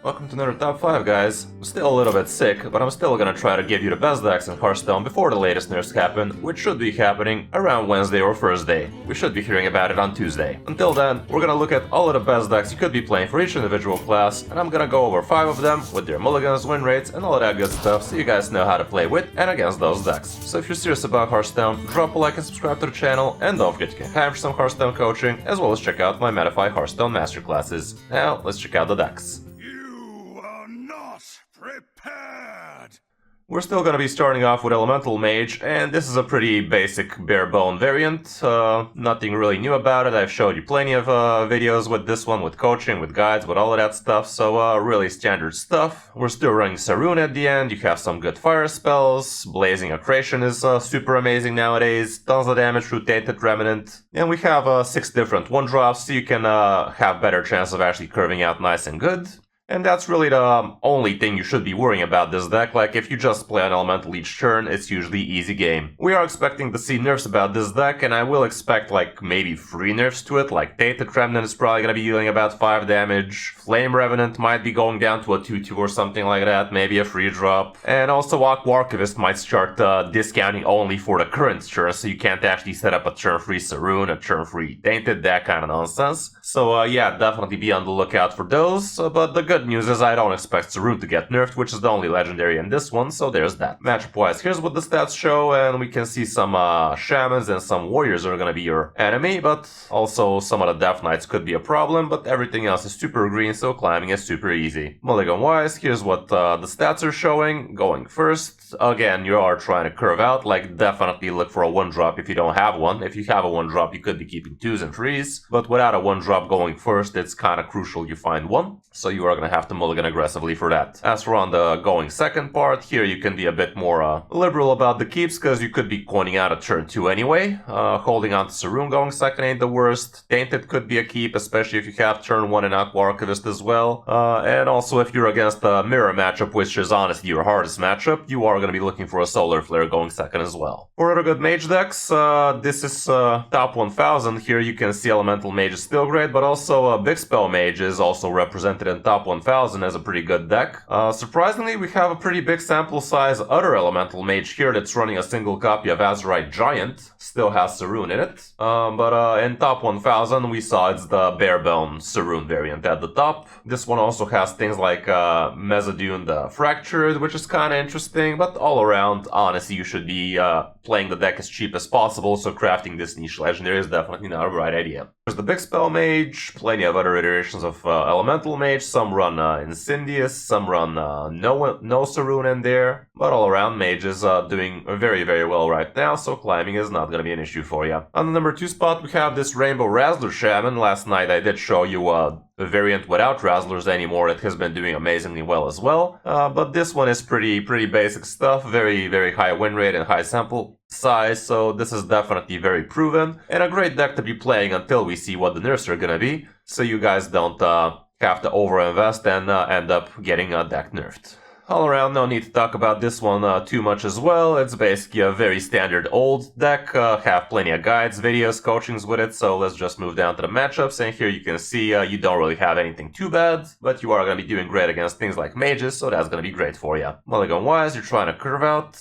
Welcome to another top 5, guys. I'm still a little bit sick, but I'm still gonna try to give you the best decks in Hearthstone before the latest nerfs happen, which should be happening around Wednesday or Thursday. We should be hearing about it on Tuesday. Until then, we're gonna look at all of the best decks you could be playing for each individual class, and I'm gonna go over 5 of them with their mulligans, win rates, and all of that good stuff so you guys know how to play with and against those decks. So if you're serious about Hearthstone, drop a like and subscribe to the channel, and don't forget you can have some Hearthstone coaching, as well as check out my Metafy Hearthstone masterclasses. Now, let's check out the decks. Prepared! We're still gonna be starting off with Elemental Mage, and this is a pretty basic bare-bone variant. Nothing really new about it. I've showed you plenty of videos with this one, with coaching, with guides, with all of that stuff, so really standard stuff. We're still running Saroon at the end. You have some good fire spells. Blazing Accretion is super amazing nowadays. Tons of damage through Tainted Remnant. And we have 6 different 1-drops, so you can have better chance of actually curving out nice and good. And that's really the only thing you should be worrying about this deck. Like, if you just play an elemental each turn, it's usually easy game. We are expecting to see nerfs about this deck, and I will expect like maybe 3 nerfs to it. Like Tainted Remnant is probably gonna be dealing about 5 damage. Flame Revenant might be going down to a 2/2 or something like that, maybe a free drop. And also Archivist might start discounting only for the current turn, so you can't actually set up a turn-free Saroon, a turn-free Tainted, that kind of nonsense. So yeah, definitely be on the lookout for those, but the good news is I don't expect Saroon to get nerfed, which is the only legendary in this one, so there's that. Matchup-wise, here's what the stats show, and we can see some Shamans and some Warriors are gonna be your enemy, but also some of the Death Knights could be a problem, but everything else is super green, so climbing is super easy. Mulligan-wise, here's what the stats are showing. Going first, again, you are trying to curve out, like definitely look for a 1-drop if you don't have one. If you have a 1-drop, you could be keeping 2s and 3s, but without a 1-drop going first, it's kind of crucial you find one, so you are gonna have to mulligan aggressively for that. As for on the going second part, here you can be a bit more liberal about the keeps, because you could be coining out a turn 2 anyway. Holding on to Saroon going second ain't the worst. Tainted could be a keep, especially if you have turn 1 and Archivist as well. And also if you're against a mirror matchup, which is honestly your hardest matchup, you are gonna be looking for a Solar Flare going second as well. For other good mage decks, this is top 1000. Here you can see Elemental Mage is still great, but also Big Spell Mage is also represented in top 1000 as a pretty good deck. Surprisingly, we have a pretty big sample size other Elemental Mage here that's running a single copy of Azurite Giant. Still has Saroon in it. But in top 1000 we saw it's the bare-bone Saroon variant at the top. This one also has things like Mezzadune the Fractured, which is kind of interesting, but all around, honestly, you should be playing the deck as cheap as possible, so crafting this niche legendary is definitely not a right idea. There's the Big Spell Mage, plenty of other iterations of Elemental Mage. Some run Incendious, some run no Saroon in there, but all around Mage is doing very, very well right now, so climbing is not gonna be an issue for you. On the number 2 spot, we have this Rainbow Razzler Shaman. Last night I did show you a variant without Razzlers anymore that has been doing amazingly well as well, but this one is pretty basic stuff, very, very high win rate and high sample size, so this is definitely very proven, and a great deck to be playing until we see what the nerfs are gonna be, so you guys don't have to overinvest and end up getting a deck nerfed. All around, no need to talk about this one too much as well. It's basically a very standard old deck, have plenty of guides, videos, coachings with it, so let's just move down to the matchups, and here you can see you don't really have anything too bad, but you are going to be doing great against things like mages, so that's going to be great for you. Mulligan-wise, you're trying to curve out,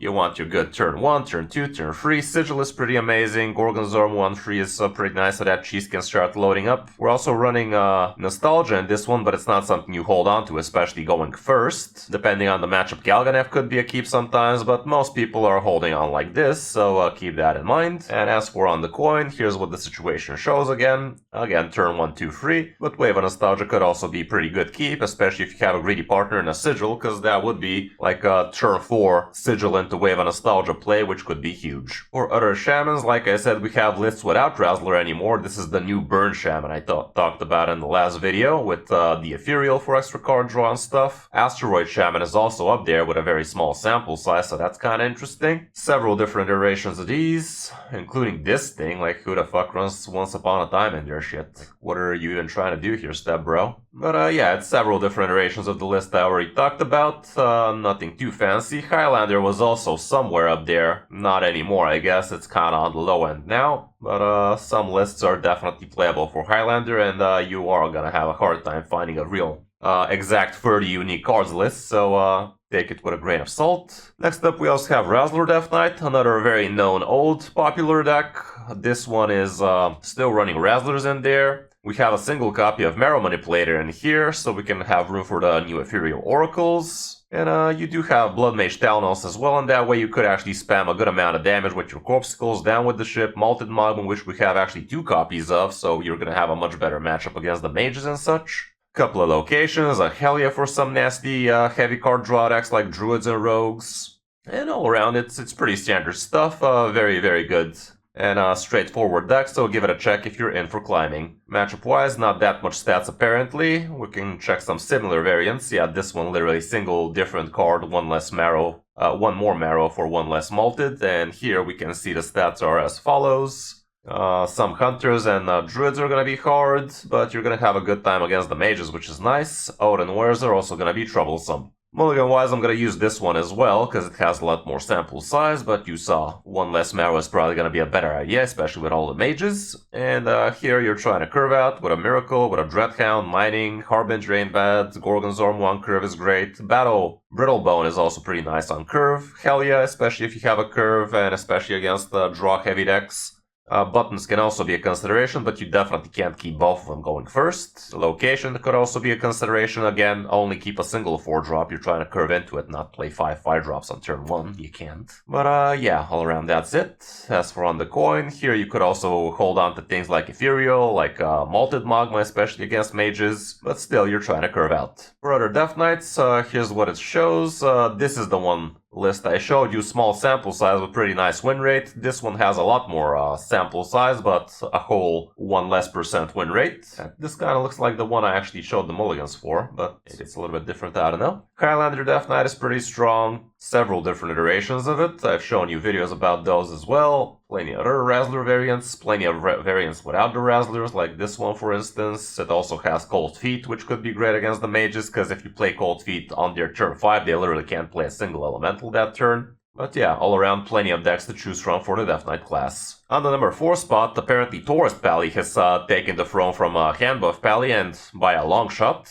you want your good turn 1, turn 2, turn 3, Sigil is pretty amazing, Gorgonzorm 1-3 is pretty nice, so that cheese can start loading up. We're also running Nostalgia in this one, but it's not something you hold on to, especially going first. Depending on the matchup, Galganev could be a keep sometimes, but most people are holding on like this, so keep that in mind. And as for on the coin, here's what the situation shows again. Again, turn 1, 2, 3, but Wave of Nostalgia could also be pretty good keep, especially if you have a greedy partner and a Sigil, because that would be like a turn 4 Sigil into Wave of Nostalgia play, which could be huge. For other Shamans, like I said, we have lists without Razzler anymore. This is the new Burn Shaman I talked about in the last video, with the Ethereal for extra card draw and stuff. Asteroid Shaman is also up there with a very small sample size, so that's kind of interesting. Several different iterations of these, including this thing. Like, who the fuck runs Once Upon a Time in their shit? Like, what are you even trying to do here, step bro? But yeah, it's several different iterations of the list I already talked about. Nothing too fancy. Highlander was also somewhere up there. Not anymore, I guess. It's kind of on the low end now. But some lists are definitely playable for Highlander, and you are gonna have a hard time finding a real exact 30 unique cards list, so take it with a grain of salt. Next up we also have Razzler Death Knight, another very known old popular deck. This one is still running Razzlers in there. We have a single copy of Marrow Manipulator in here, so we can have room for the new Ethereal Oracles. And you do have Blood Mage Talnos as well, and that way you could actually spam a good amount of damage with your Corpuscles, down with the ship, Malted Magma, which we have actually 2 copies of, so you're gonna have a much better matchup against the mages and such. Couple of locations, a Helia for some nasty heavy card draw decks like Druids and Rogues. And all around it's pretty standard stuff, very, very good. And straightforward deck, so give it a check if you're in for climbing. Matchup wise, not that much stats apparently. We can check some similar variants. Yeah, this one literally single different card, one less marrow, one more marrow for one less malted. And here we can see the stats are as follows. Some hunters and druids are gonna be hard, but you're gonna have a good time against the mages, which is nice. Odin wares are also gonna be troublesome. Mulligan wise, I'm gonna use this one as well, because it has a lot more sample size, but you saw, one less marrow is probably gonna be a better idea, especially with all the mages. And here you're trying to curve out with a Miracle, with a Dreadhound, Mining, Harbinger ain't bad, Gorgon's Arm 1 curve is great, Brittlebone is also pretty nice on curve, Helia, especially if you have a curve, and especially against the draw heavy decks. Buttons can also be a consideration, but you definitely can't keep both of them going first. Location could also be a consideration. Again, only keep a single 4-drop. You're trying to curve into it, not play 5 5-drops on turn 1. You can't. But yeah, all around that's it. As for on the coin, here you could also hold on to things like Ethereal, like Malted Magma, especially against mages. But still, you're trying to curve out. For other Death Knights, here's what it shows. This is the one list I showed you, small sample size with pretty nice win rate. This one has a lot more sample size, but a whole 1 less % win rate. This kind of looks like the one I actually showed the mulligans for, but it's a little bit different, I don't know. Highlander Death Knight is pretty strong. Several different iterations of it. I've shown you videos about those as well. Plenty of other Razzler variants, plenty of variants without the Razzlers, like this one for instance. It also has Cold Feet, which could be great against the mages, because if you play Cold Feet on their turn 5, they literally can't play a single elemental that turn. But yeah, all around plenty of decks to choose from for the Death Knight class. On the number 4 spot, apparently Tourist Pally has taken the throne from Handbuff Pally, and by a long shot.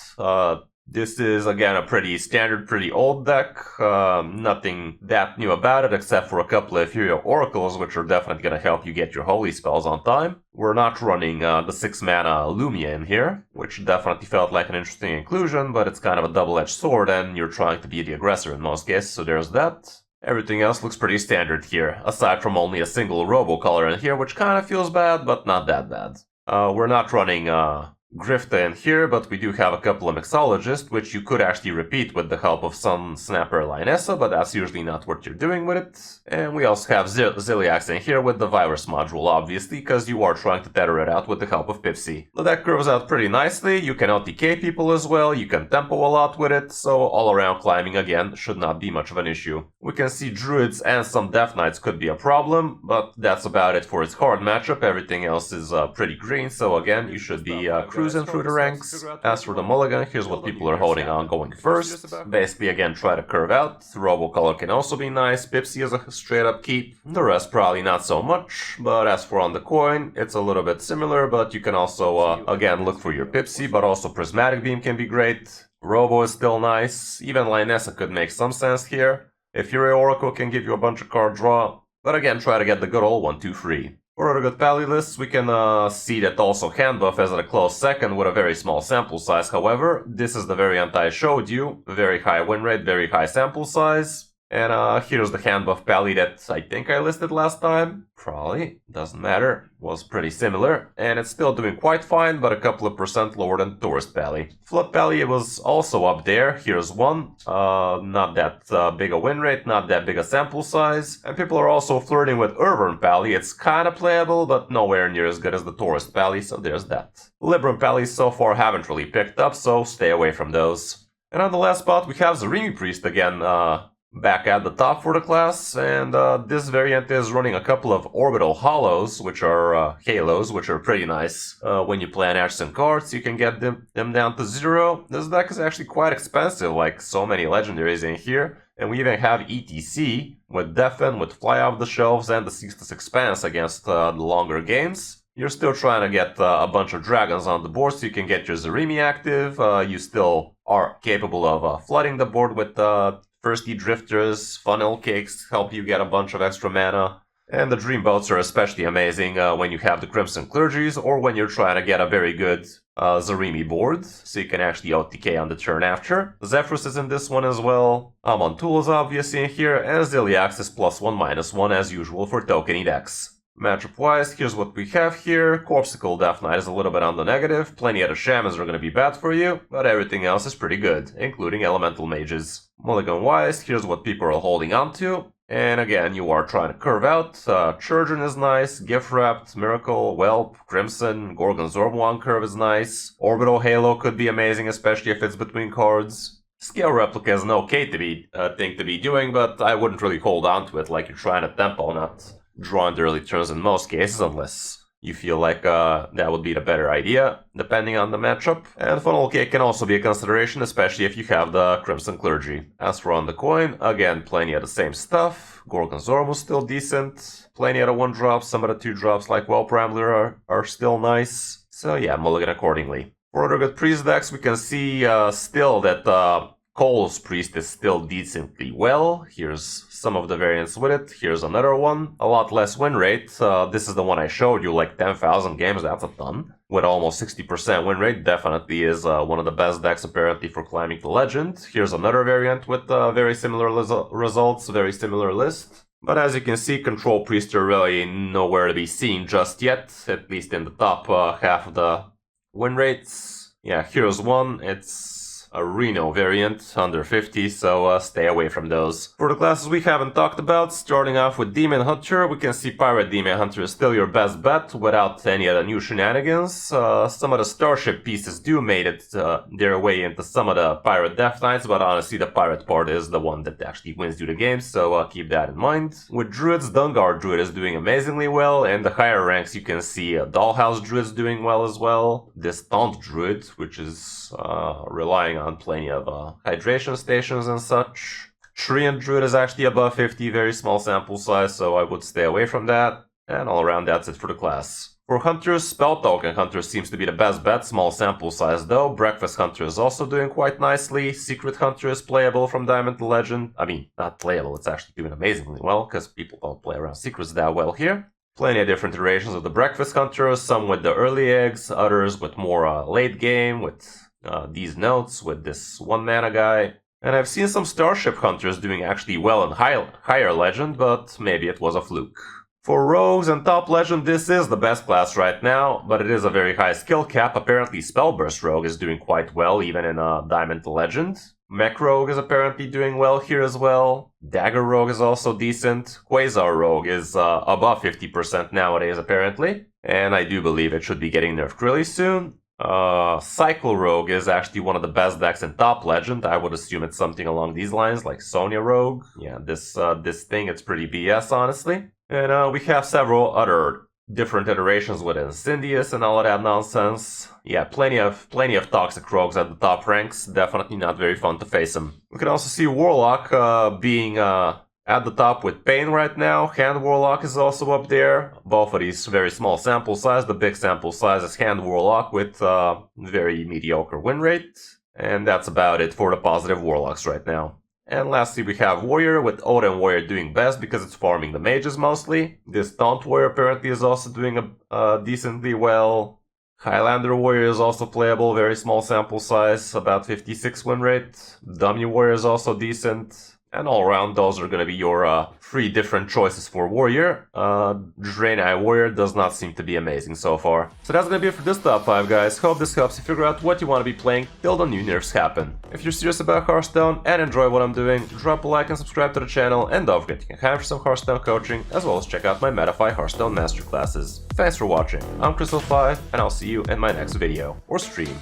This is, again, a pretty standard, pretty old deck. Nothing that new about it, except for a couple of Ethereal Oracles, which are definitely going to help you get your holy spells on time. We're not running the 6-mana Lumia in here, which definitely felt like an interesting inclusion, but it's kind of a double-edged sword, and you're trying to be the aggressor in most cases, so there's that. Everything else looks pretty standard here, aside from only a single Robo-Color in here, which kind of feels bad, but not that bad. We're not running Grifta in here, but we do have a couple of Mixologists, which you could actually repeat with the help of some Snapper Lionessa, but that's usually not what you're doing with it. And we also have Ziliax in here with the Virus module, obviously, because you are trying to tether it out with the help of Pipsy. The deck curves out pretty nicely, you can OTK people as well, you can tempo a lot with it, so all around climbing again should not be much of an issue. We can see Druids and some Death Knights could be a problem, but that's about it for its card matchup. Everything else is pretty green, so again, you should be cruising through the ranks. As for the mulligan, here's what people are holding on going first. Basically, again, try to curve out. Robo-Color can also be nice. Pipsy is a straight up keep. The rest probably not so much, but as for on the coin, it's a little bit similar, but you can also, again, look for your Pipsy, but also Prismatic Beam can be great. Robo is still nice. Even Lionessa could make some sense here. Ethereal Oracle can give you a bunch of card draw, but again, try to get the good old 1-2-3. For other good Pally lists, we can see that also Handbuff is at a close second with a very small sample size. However, this is the variant I showed you. Very high win rate, very high sample size. And here's the Handbuff Pally that I think I listed last time. Probably, doesn't matter. Was pretty similar. And it's still doing quite fine, but a couple of % lower than Tourist Pally. Flood Pally was also up there. Here's one. Not that big a win rate, not that big a sample size. And people are also flirting with Urban Pally. It's kinda playable, but nowhere near as good as the Tourist Pally, so there's that. Libram Pally so far haven't really picked up, so stay away from those. And on the last spot, we have Zarimi Priest again, back at the top for the class, and this variant is running a couple of Orbital Hollows, which are Halos, which are pretty nice. When you play an Ashton cards, you can get them down to 0. This deck is actually quite expensive, like so many legendaries in here, and we even have ETC with Deafen, with Fly Off the Shelves, and the Ceaseless Expanse against the longer games. You're still trying to get a bunch of dragons on the board so you can get your Zarimi active. You still are capable of flooding the board with thirsty drifters, funnel cakes help you get a bunch of extra mana. And the dream boats are especially amazing when you have the Crimson Clergies or when you're trying to get a very good Zarimi board, so you can actually OTK on the turn after. Zephyrus is in this one as well. Amontul is obviously in here, and Ziliax is +1/-1 as usual for tokeny decks. Matchup wise, here's what we have here. Corpsicle Death Knight is a little bit on the negative, plenty of the Shamans are going to be bad for you, but everything else is pretty good, including Elemental Mages. Mulligan wise, here's what people are holding on to. And again, you are trying to curve out. Children is nice, Gift Wrapped, Miracle, Whelp, Crimson, Gorgon's Orb curve is nice. Orbital Halo could be amazing, especially if it's between cards. Scale Replica is an okay thing to be doing, but I wouldn't really hold on to it like you're trying to tempo, not draw in the early turns in most cases, unless you feel like that would be the better idea, depending on the matchup. And Funnel Cake can also be a consideration, especially if you have the Crimson Clergy. As for On the Coin, again, plenty of the same stuff. Gorgon's Orb was still decent. Plenty of the 1-drops, some of the 2-drops like Whelp Rambler are still nice. So yeah, mulligan accordingly. For other good priest decks, we can see still that Cole's Priest is still decently well. Here's some of the variants with it. Here's another one. A lot less win rate. This is the one I showed you, like 10,000 games, that's a ton. With almost 60% win rate, definitely is one of the best decks apparently for climbing to Legend. Here's another variant with very similar results, very similar list. But as you can see, Control Priests are really nowhere to be seen just yet, at least in the top half of the win rates. Yeah, here's one. It's a Reno variant, under 50, so stay away from those. For the classes we haven't talked about, starting off with Demon Hunter, we can see Pirate Demon Hunter is still your best bet without any of the new shenanigans. Some of the Starship pieces do made it their way into some of the Pirate Death Knights, but honestly the Pirate part is the one that actually wins you the game, so keep that in mind. With Druids, Dungar Druid is doing amazingly well, and the higher ranks you can see Dollhouse Druid's doing well as well. This Taunt Druid, which is relying on plenty of hydration stations and such. Treant Druid is actually above 50, very small sample size, so I would stay away from that. And all around, that's it for the class. For Hunters, Spell Token Hunter seems to be the best bet, small sample size though. Breakfast Hunter is also doing quite nicely. Secret Hunter is playable from Diamond to Legend. I mean, not playable, it's actually doing amazingly well, because people don't play around secrets that well here. Plenty of different iterations of the Breakfast Hunter, some with the early eggs, others with more late game, with these notes, with this 1-mana guy. And I've seen some Starship Hunters doing actually well in higher Legend, but maybe it was a fluke. For Rogues and Top Legend, this is the best class right now, but it is a very high skill cap. Apparently Spellburst Rogue is doing quite well, even in Diamond to Legend. Mech Rogue is apparently doing well here as well. Dagger Rogue is also decent. Quasar Rogue is above 50% nowadays apparently, and I do believe it should be getting nerfed really soon. Cycle Rogue is actually one of the best decks in Top Legend. I would assume it's something along these lines, like Sonya Rogue. Yeah, this thing, it's pretty BS, honestly. And we have several other different iterations with Incendius and all of that nonsense. Yeah, plenty of toxic rogues at the top ranks. Definitely not very fun to face them. We can also see Warlock being at the top with Pain right now. Hand Warlock is also up there. Both of these very small sample size. The big sample size is Hand Warlock with very mediocre win rate. And that's about it for the positive Warlocks right now. And lastly we have Warrior, with Odin Warrior doing best because it's farming the mages mostly. This Taunt Warrior apparently is also doing decently well. Highlander Warrior is also playable, very small sample size, about 56 win rate. Dummy Warrior is also decent. And all around, those are going to be your 3 different choices for Warrior. Draenei Warrior does not seem to be amazing so far. So that's going to be it for this top 5, guys. Hope this helps you figure out what you want to be playing till the new nerfs happen. If you're serious about Hearthstone and enjoy what I'm doing, drop a like and subscribe to the channel, and don't forget you can have some Hearthstone coaching, as well as check out my Metafy Hearthstone masterclasses. Thanks for watching. I'm Kris, and I'll see you in my next video or stream.